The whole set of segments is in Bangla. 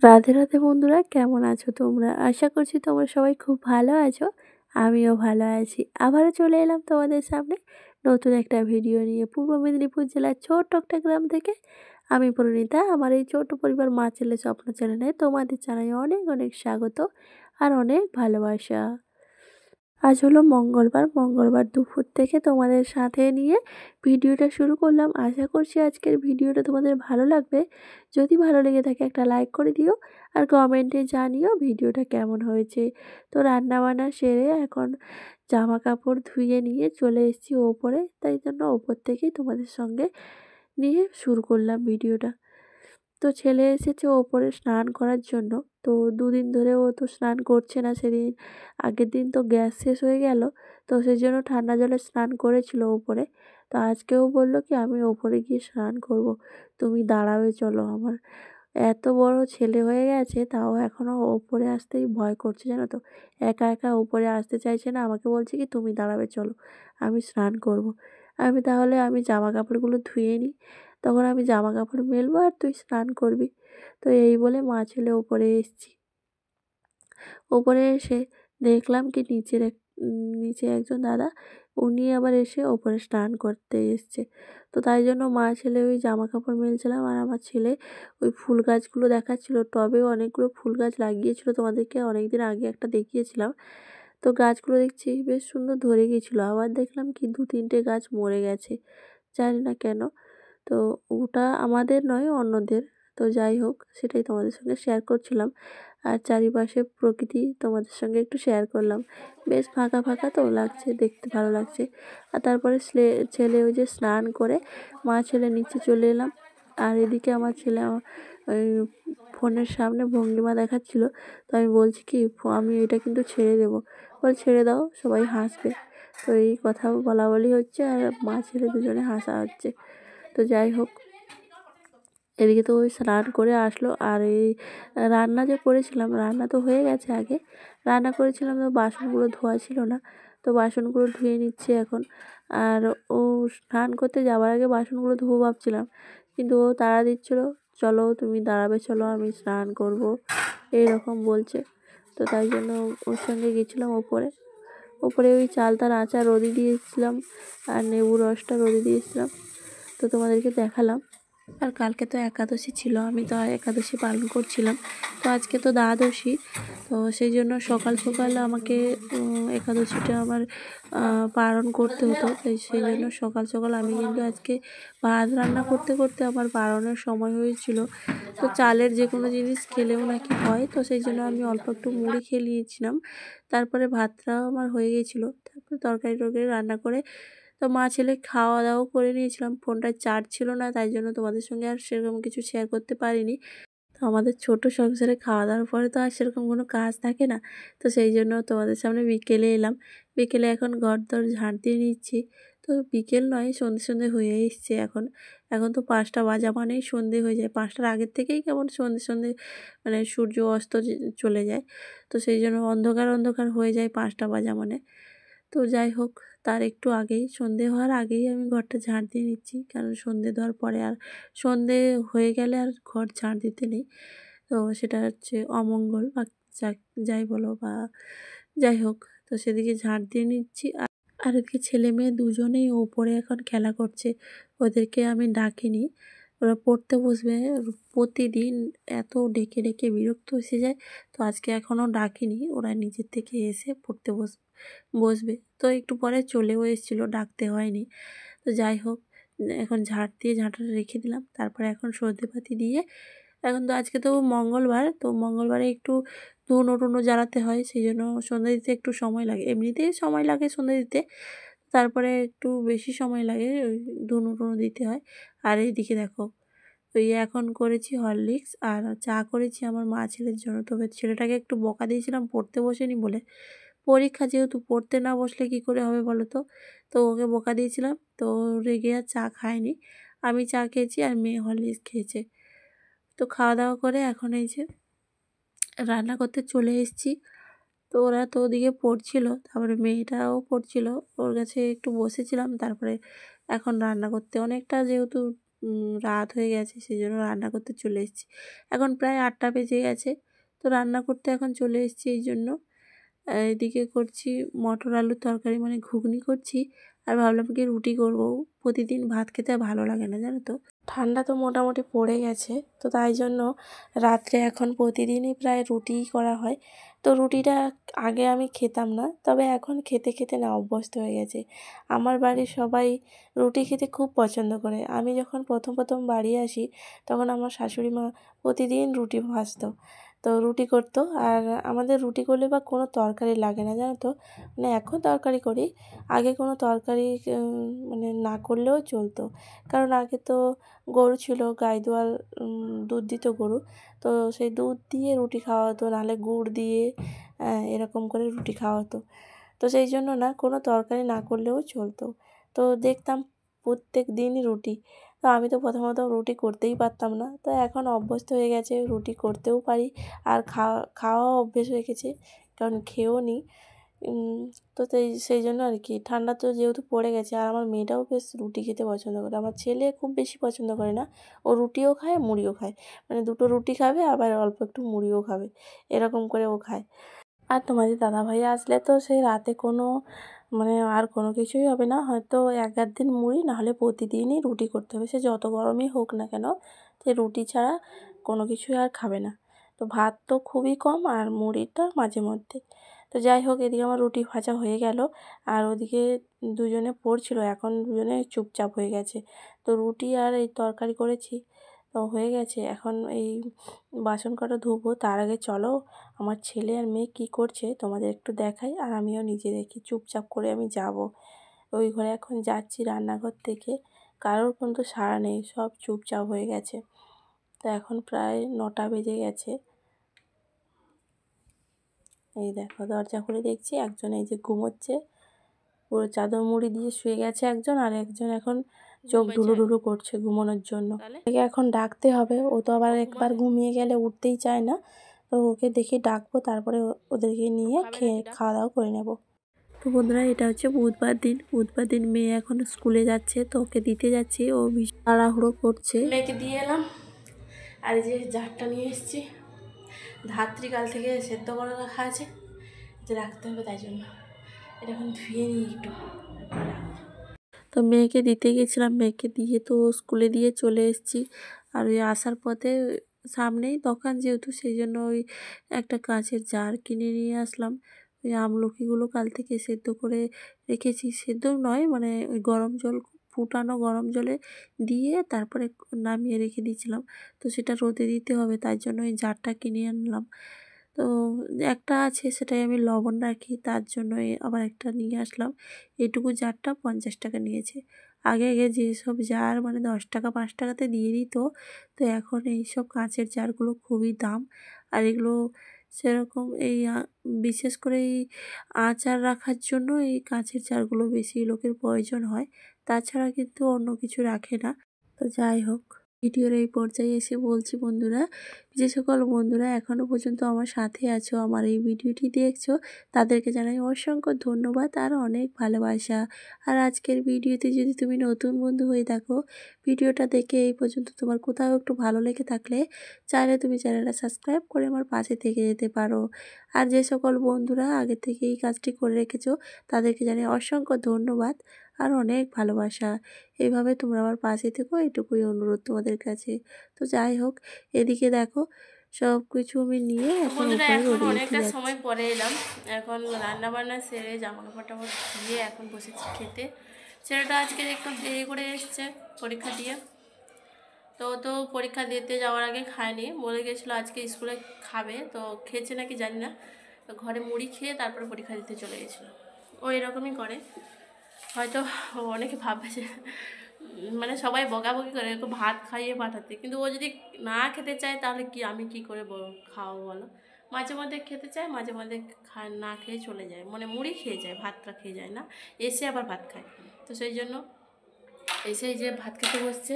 রাধে রাধে বন্ধুরা, কেমন আছো তোমরা? আশা করছি তোমরা সবাই খুব ভালো আছো। আমিও ভালো আছি। আবারও চলে এলাম তোমাদের সামনে নতুন একটা ভিডিও নিয়ে। পূর্ব মেদিনীপুর জেলার ছোট্ট একটা গ্রাম থেকে আমি পরিণীতা। আমার এই ছোট্ট পরিবার মা ছেলে স্বপ্ন চ্যানেলে তোমাদের জানাই অনেক অনেক স্বাগত আর অনেক ভালোবাসা। আজ হলো মঙ্গলবার দুপুর থেকে তোমাদের সাথে নিয়ে ভিডিওটা শুরু করলাম। আশা করছি আজকের ভিডিওটা তোমাদের ভালো লাগবে। যদি ভালো লেগে থাকে একটা লাইক করে দিও আর কমেন্টে জানিও ভিডিওটা কেমন হয়েছে। তো রান্নাবান্না সেরে এখন জামা কাপড় ধুয়ে নিয়ে চলে এসেছি ওপরে, তাই জন্য ওপর থেকেই তোমাদের সঙ্গে নিয়ে শুরু করলাম ভিডিওটা। তো ছেলে এসেছে ওপরে স্নান করার জন্য। তো দুদিন ধরে ও তো স্নান করছে না। সেদিন আগের দিন তো গ্যাস শেষ হয়ে গেল, তো সেই জন্য ঠান্ডা জলে স্নান করেছিল ওপরে। তো আজকেও বলল কি আমি ওপরে গিয়ে স্নান করব, তুমি দাঁড়াবে চলো। আমার এত বড় ছেলে হয়ে গেছে তাও এখনও ওপরে আসতেই ভয় করছে, জানো তো। একা একা ওপরে আসতে চাইছে না, আমাকে বলছে কি তুমি দাঁড়াবে চলো, আমি স্নান করব। আমি জামা কাপড়গুলো ধুয়ে নিই, তখন আমি জামা কাপড় মেলবো আর তুই স্নান করবি। তো এই বলে মা ছেলে ওপরে এসেছি। ওপরে এসে দেখলাম কি নিচে একজন দাদা, উনি আবার এসে ওপরে স্নান করতে এসছে। তো তাই জন্য মা ছেলে ওই জামা কাপড় মেলছিলাম আর আমার ছেলে ওই ফুল গাছগুলো দেখাচ্ছিল। টবেও অনেকগুলো ফুল গাছ লাগিয়েছিল, তোমাদেরকে অনেকদিন আগে একটা দেখিয়েছিলাম। তো গাছগুলো দেখছি বেশ সুন্দর ধরে গিয়েছিলো, আবার দেখলাম কি 2-3টে গাছ মরে গেছে, জানি না কেন। তো ওটা আমাদের নয়, অন্যদের। তো যাই হোক, সেটাই তোমাদের সঙ্গে শেয়ার করছিলাম। আর চারিপাশে প্রকৃতি তোমাদের সঙ্গে একটু শেয়ার করলাম। বেশ ফাঁকা ফাঁকা তো লাগছে, দেখতে ভালো লাগছে। আর তারপরে ছেলে ওই যে স্নান করে মা ছেলে নিচে চলে এলাম। আর এদিকে আমার ছেলে ওই ফোনের সামনে ভঙ্গিমা দেখাচ্ছিল। তো আমি বলছি কি আমি এটা কিন্তু ছেড়ে দেবো। বল ছেড়ে দাও, সবাই হাসবে। তো এই কথা বলা বলি হচ্ছে আর মা ছেলে দুজনে হাসা হচ্ছে। তো যাই হোক, এদিকে তো ওই স্নান করে আসলো। আর এই রান্না যে করেছিলাম, রান্না তো হয়ে গেছে আগে। রান্না করেছিলাম তো বাসনগুলো ধোয়া ছিল না, তো বাসনগুলো ধুয়ে নিচ্ছে এখন। আর ও স্নান করতে যাওয়ার আগে বাসনগুলো ধোবো ভাবছিলাম, কিন্তু ও তাড়া দিচ্ছিলো, চলো তুমি দাঁড়াবে চলো আমি স্নান করব, এইরকম বলছে। তো তাই জন্য ওর সঙ্গে গেছিলাম ওপরে। ওপরে ওই চালতার আচার রোদে দিয়েছিলাম আর লেবুর রসটা রোদে দিয়েছিলাম, তো তোমাদেরকে দেখালাম। আর কালকে তো একাদশী ছিল, আমি তো একাদশী পালন করছিলাম। তো আজকে তো দ্বাদশী, তো সেই জন্য সকাল সকাল আমাকে একাদশীটা আমার পালন করতে হতো। তাই সেই জন্য সকাল সকাল আমি কিন্তু আজকে ভাত রান্না করতে করতে আমার পালনের সময় হয়েছিল। তো চালের যে কোনো জিনিস খেলেও নাকি হয়, তো সেই জন্য আমি অল্প একটু মুড়ি খেয়ে নিয়েছিলাম। তারপরে ভাতটাও আমার হয়ে গিয়েছিলো, তারপরে তরকারি টরকারি রান্না করে তো মা ছেলে খাওয়া দাওয়া করে নিয়েছিলাম। ফোনটায় চার্জ ছিল না, তাই জন্য তোমাদের সঙ্গে আর সেরকম কিছু শেয়ার করতে পারিনি। তো আমাদের ছোট সংসারে খাওয়া দাওয়ার পরে তো আর সেরকম কোনো কাজ থাকে না। তো সেই জন্য তোমাদের সামনে বিকেলে এলাম। বিকেলে এখন ঘর দর ঝাঁট দিয়ে নিচ্ছি। তো বিকেল নয়, সন্ধে সন্ধে হয়ে এসছে এখন। এখন তো 5টা বাজা মানেই সন্ধে হয়ে যায়। 5টার আগের থেকেই কেমন সন্ধে সন্ধে, মানে সূর্য অস্ত চলে যায়। তো সেই জন্য অন্ধকার অন্ধকার হয়ে যায় 5টা বাজা মানে। তো যাই হোক, তার একটু আগেই, সন্ধে হওয়ার আগেই আমি ঘরটা ঝাঁট দিয়ে নিচ্ছি, কারণ সন্ধে দেওয়ার পরে আর সন্ধে হয়ে গেলে আর ঘর ঝাঁট দিতে নেই। তো সেটা হচ্ছে অমঙ্গল বা যাই বলো বা যাই হোক। তো সেদিকে ঝাঁট দিয়ে নিচ্ছি। আর এদিকে ছেলে মেয়ে দুজনেই ওপরে এখন খেলা করছে। ওদেরকে আমি ডাকিনি, ওরা পড়তে বসবে। প্রতিদিন এত ডেকে ডেকে বিরক্ত এসে যায়। তো আজকে এখনও ডাকিনি, ওরা নিজের থেকে এসে পড়তে বসবে। তো একটু পরে চলেও এসেছিলো, ডাকতে হয়নি। তো যাই হোক, এখন ঝাঁট দিয়ে ঝাঁটাটা রেখে দিলাম। তারপরে এখন সর্ষেপাতি দিয়ে, এখন তো আজকে তো মঙ্গলবার, তো মঙ্গলবারে একটু ধুনো টুনো জ্বালাতে হয়, সেই জন্য সন্ধ্যা দিতে একটু সময় লাগে। এমনিতেই সময় লাগে সন্ধ্যা দিতে, তারপরে একটু বেশি সময় লাগে, ওই ধুনো টুনো দিতে হয়। আর এইদিকে দেখো, ওই এখন করেছি হরলিক্স আর চা করেছি আমার মা ছেলের জন্য। তবে ছেলেটাকে একটু বকা দিয়েছিলাম পড়তে বসেনি বলে। পরীক্ষা যেহেতু, পড়তে না বসলে কী করে হবে বলো তো। তো ওকে বকা দিয়েছিলাম, তো রেগে আর চা খায়নি। আমি চা খেয়েছি আর মেয়ে হরলিক্স খেয়েছে। তো খাওয়া দাওয়া করে এখন এই যে রান্না করতে চলে এসেছি। তো ওরা তো ওদিকে পড়ছিল, তারপরে মেয়েটাও পড়ছিল, ওর কাছে একটু বসেছিলাম। তারপরে এখন রান্না করতে অনেকটা যেহেতু রাত হয়ে গেছে, সেই জন্য রান্না করতে চলে এসেছি। এখন প্রায় 8টা বেজে গেছে, তো রান্না করতে এখন চলে এসেছি। এই জন্য এদিকে করছি মটর আলুর তরকারি, মানে ঘুগনি করছি। আর ভাবলাম কি রুটি করব। প্রতিদিন ভাত খেতে ভালো লাগে না, জানো তো। ঠান্ডা তো মোটামুটি পড়ে গেছে, তো তাই জন্য রাত্রে এখন প্রতিদিনই প্রায় রুটিই করা হয়। তো রুটিটা আগে আমি খেতাম না, তবে এখন খেতে খেতে না অভ্যস্ত হয়ে গেছে। আমার বাড়ির সবাই রুটি খেতে খুব পছন্দ করে। আমি যখন প্রথম প্রথম বাড়ি আসি, তখন আমার শাশুড়ি মা প্রতিদিন রুটি ভাজতো, তো রুটি করতো। আর আমাদের রুটি করলে বা কোনো তরকারি লাগে না, জানো তো। মানে এখন তরকারি করি, আগে কোনো তরকারি মানে না করলেও চলতো। কারণ আগে তো গরু ছিল, গাই দোয়াল, দুধ দিত গরু, তো সেই দুধ দিয়ে রুটি খাওয়া হতো, নাহলে গুড় দিয়ে এরকম করে রুটি খাওয়া হতো। তো সেই জন্য না কোনো তরকারি না করলেও চলতো। তো দেখতাম প্রত্যেক দিনই রুটি। তো আমি তো প্রথমত রুটি করতেই পারতাম না, তো এখন অভ্যস্ত হয়ে গেছে, রুটি করতেও পারি। আর খাওয়াও অভ্যেস হয়ে গেছে, কারণ খেয়েও নিই। তো সেই জন্য আর কি। ঠান্ডা তো যেহেতু পড়ে গেছে, আর আমার মেয়েটাও বেশ রুটি খেতে পছন্দ করে। আমার ছেলে খুব বেশি পছন্দ করে না, ও রুটিও খায় মুড়িও খায়, মানে দুটো রুটি খাবে আবার অল্প একটু মুড়িও খাবে, এরকম করে ও খায়। আর তোমাদের দাদাভাই আসলে তো সেই রাতে কোনো মানে আর কোনো কিছুই হবে না, হয়তো এক আধ দিন মুড়ি, নাহলে প্রতিদিনই রুটি করতে হবে, সে যত গরমই হোক না কেন, সে রুটি ছাড়া কোনো কিছুই আর খাবে না। তো ভাত তো খুবই কম, আর মুড়িটা মাঝে মধ্যে। তো যাই হোক, এদিকে আমার রুটি ভাজা হয়ে গেল, আর ওদিকে দুজনে পড়ছিল, এখন দুজনে চুপচাপ হয়ে গেছে। তো রুটি আর এই তরকারি করেছি, তো হয়ে গেছে। এখন এই বাসন কটা ধুবো, তার আগে চলো আমার ছেলে আর মেয়ে কী করছে তোমাদের একটু দেখাই, আর আমিও নিজে দেখি। চুপচাপ করে আমি যাব ওই ঘরে, এখন যাচ্ছি রান্নাঘর থেকে। কারোর কিন্তু সাড়া নেই, সব চুপচাপ হয়ে গেছে। তো এখন প্রায় 9টা বেজে গেছে। এই দেখো, দরজা খুলে দেখছি একজন এই যে ঘুমোচ্ছে, পুরো চাদর মুড়ি দিয়ে শুয়ে গেছে একজন, আর একজন এখন চোখ ঢুলুঢুলু করছে ঘুমানোর জন্য। ওকে এখন ডাকতে হবে, ও তো আবার একবার ঘুমিয়ে গেলে উঠতেই চায় না। তো ওকে দেখি ডাকবো, তারপরে ওদেরকে নিয়ে খাওয়া দাওয়া করে নেব। তো বন্ধুরা, এটা হচ্ছে বুধবার দিন মেয়ে এখন স্কুলে যাচ্ছে, তো ওকে দিতে যাচ্ছি, ও ভীষণ তাড়াহুড়ো করছে। মেয়েকে দিয়ে এলাম, আর এই যে জারটা নিয়ে এসেছি, ধাত্রীকাল থেকে সেদ্ধ করে রাখা আছে, যে রাখতে হবে, তাই জন্য এটা এখন ধুয়ে নিই একটু। তো মেয়েকে দিতে গেছিলাম, মেয়েকে দিয়ে তো স্কুলে দিয়ে চলে এসেছি। আর ওই আসার পথে সামনেই দোকান যেহেতু, সেই জন্য ওই একটা কাঁচের জার কিনে নিয়ে আসলাম। ওই আমলকিগুলো কাল থেকে সেদ্ধ করে রেখেছি, সেদ্ধ নয় মানে ওই গরম জল, ফুটানো গরম জলে দিয়ে তারপরে নামিয়ে রেখে দিয়েছিলাম। তো সেটা রোদে দিতে হবে, তাই জন্য ওই জারটা কিনে আনলাম। তো একটা আছে, সেটাই আমি লবণ রাখি, তার জন্য আবার একটা নিয়ে আসলাম। এইটুকু জারটা 50 টাকা নিয়েছে। আগে আগে যেসব জার মানে 10 টাকা 5 টাকাতে দিয়ে দিত, তো এখন এইসব কাঁচের জারগুলো খুবই দাম। আর এগুলো সেরকম বিশেষ করে এই আচার রাখার জন্য এই কাঁচের জারগুলো বেশি লোকের প্রয়োজন হয়, তাছাড়া কিন্তু অন্য কিছু রাখে না। তো যাই হোক, ভিডিওর এই পর্যায়ে এসে বলছি বন্ধুরা, যে সকল বন্ধুরা এখনও পর্যন্ত আমার সাথে আছো, আমার এই ভিডিওটি দেখছো, তাদেরকে জানাই অসংখ্য ধন্যবাদ আর অনেক ভালোবাসা। আর আজকের ভিডিওতে যদি তুমি নতুন বন্ধু হয়ে থাকো, ভিডিওটা দেখে এই পর্যন্ত তোমার কোথাও একটু ভালো লেগে থাকলে, চাইলে তুমি চ্যানেলটা সাবস্ক্রাইব করে আমার পাশে থেকে যেতে পারো। আর যে সকল বন্ধুরা আগে থেকে এই কাজটি করে রেখেছো, তাদেরকে জানাই অসংখ্য ধন্যবাদ আর অনেক ভালোবাসা। এইভাবে তোমরা আমার পাশে থেকো, এটুকুই অনুরোধ তোমাদের কাছে। তো যাই হোক, এদিকে দেখো সব কিছু আমি নিয়ে এখন অনেকটা সময় পরে এলাম। এখন রান্না বান্না সেরে জামা কাপড় টাপড় দিয়ে এখন বসেছি খেতে। ছেলেটা আজকে একটু দেরি করে এসছে পরীক্ষা দিয়ে, তো পরীক্ষা দিতে যাওয়ার আগে খায়নি, বলে গেছিলো আজকে স্কুলে খাবে, তো খেয়েছে নাকি জানি না। তো ঘরে মুড়ি খেয়ে তারপরে পরীক্ষা দিতে চলে গেছিলো। ও এরকমই করে। হয়তো অনেকে ভাববে যে মানে সবাই বকাবকি করে একটু ভাত খাইয়ে পাঠাতে, কিন্তু ও যদি না খেতে চায় তাহলে আমি কি করে খাওয়াবো বলো। মাঝে মধ্যে খেতে চায়, মাঝে মধ্যে না খেয়ে চলে যায়, মানে মুড়ি খেয়ে যায়, ভাতটা খেয়ে যায় না, এসে আবার ভাত খায়। তো সেই জন্য এসেই যে ভাত খেতে বসছে।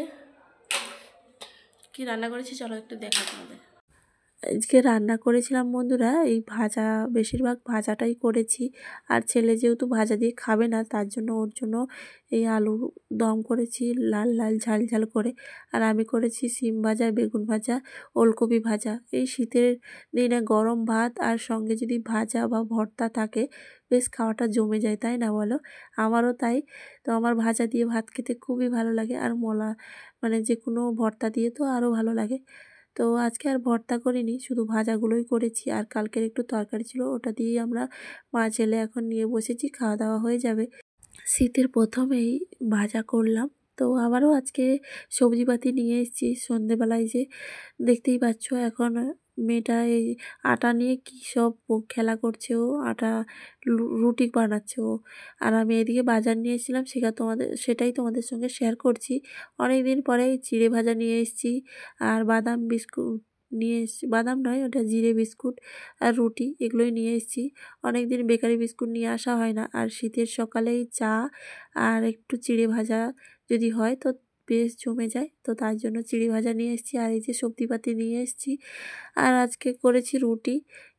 কি রান্না করেছি চলো একটু দেখা তোমাদের। আজকে রান্না করেছিলাম বন্ধুরা, এই ভাজা, বেশিরভাগ ভাজাটাই করেছি। আর ছেলে যেহেতু ভাজা দিয়ে খাবে না, তার জন্য ওর জন্য এই আলু দম করেছি লাল লাল ঝাল ঝাল করে। আর আমি করেছি সিম ভাজা, বেগুন ভাজা, ওলকপি ভাজা। এই শীতের দিনে গরম ভাত আর সঙ্গে যদি ভাজা বা ভর্তা থাকে, বেশ খাওয়াটা জমে যায়, তাই না বলো? আমারও তাই। তো আমার ভাজা দিয়ে ভাত খেতে খুবই ভালো লাগে, আর মানে যে কোনো ভর্তা দিয়ে তো আরও ভালো লাগে। তো আজকে আর ভর্তা করিনি, শুধু ভাজাগুলোই করেছি। আর কালকের একটু তরকারি ছিল, ওটা দিয়েই আমরা মা ছেলে এখন নিয়ে বসেছি, খাওয়া দাওয়া হয়ে যাবে। শীতের প্রথমেই ভাজা করলাম। তো আবারও আজকে সবজিপাতি নিয়ে এসেছি সন্ধেবেলায়, যে দেখতেই পাচ্ছ এখন মেয়েটা এই আটা নিয়ে কী সব খেলা করছে, ও আটা রুটি বানাচ্ছে ও। আর আমি এদিকে বাজার নিয়ে এসেছিলাম, সেটাই তোমাদের সঙ্গে শেয়ার করছি। অনেক দিন পরে চিড়ে ভাজা নিয়ে এসেছি, আর বাদাম বিস্কুট নিয়ে এসেছি, বাদাম নয় ওটা জিরে বিস্কুট, আর রুটি, এগুলোই নিয়ে এসেছি। অনেক দিন বেকারি বিস্কুট নিয়ে আসা হয় না। আর শীতের সকালেই চা আর একটু চিড়ে ভাজা যদি হয় তো বেশ জমে যায়। তো তার জন্য চিড়ে ভাজা নিয়ে এসেছি, আর এই যে সবজিপাতি নিয়ে এসেছি। আর আজকে করেছি রুটি।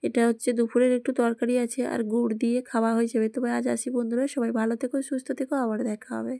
এটা হচ্ছে দুপুরের একটু তরকারি আছে, আর গুড় দিয়ে খাওয়া হয়ে যাবে। তবে আজ আসি বন্ধুরা, সবাই ভালো থেকো, সুস্থ থেকো, আবার দেখা হবে।